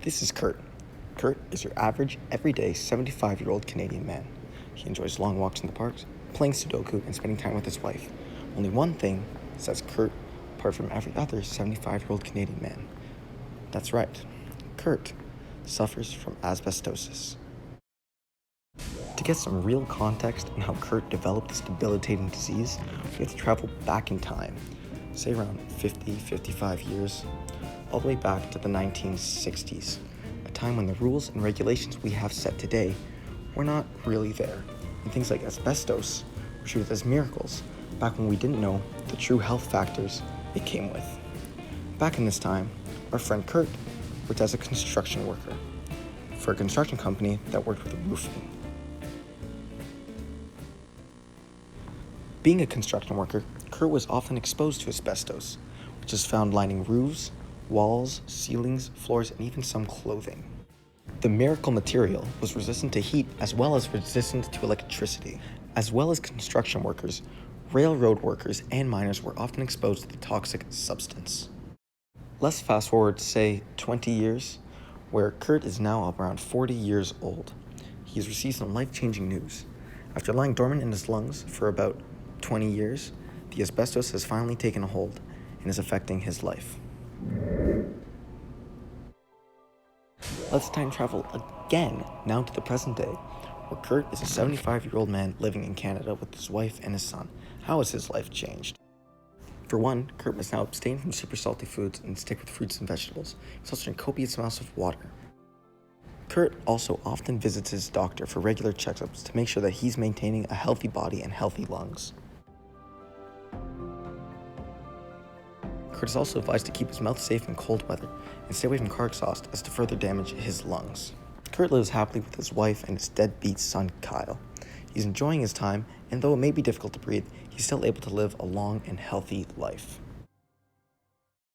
This is Kurt. Kurt is your average, everyday 75-year-old Canadian man. He enjoys long walks in the parks, playing Sudoku, and spending time with his wife. Only one thing sets Kurt apart from every other 75-year-old Canadian man. That's right, Kurt suffers from asbestosis. To get some real context on how Kurt developed this debilitating disease, we have to travel back in time, say around 55 years, all the way back to the 1960s, a time when the rules and regulations we have set today were not really there, and things like asbestos were treated as miracles, back when we didn't know the true health factors it came with. Back in this time, our friend Kurt worked as a construction worker for a construction company that worked with roofing. Being a construction worker, Kurt was often exposed to asbestos, which is found lining roofs, walls, ceilings, floors, and even some clothing. The miracle material was resistant to heat as well as resistant to electricity. As well as construction workers, railroad workers and miners were often exposed to the toxic substance. Let's fast forward, say, 20 years, where Kurt is now around 40 years old. He has received some life-changing news. After lying dormant in his lungs for about 20 years, the asbestos has finally taken a hold and is affecting his life. Let's time travel again, now to the present day, where Kurt is a 75-year-old man living in Canada with his wife and his son. How has his life changed? For one, Kurt must now abstain from super salty foods and stick with fruits and vegetables. He's also drink copious amounts of water. Kurt also often visits his doctor for regular checkups to make sure that he's maintaining a healthy body and healthy lungs. Kurt is also advised to keep his mouth safe in cold weather and stay away from car exhaust as to further damage his lungs. Kurt lives happily with his wife and his deadbeat son, Kyle. He's enjoying his time, and though it may be difficult to breathe, he's still able to live a long and healthy life.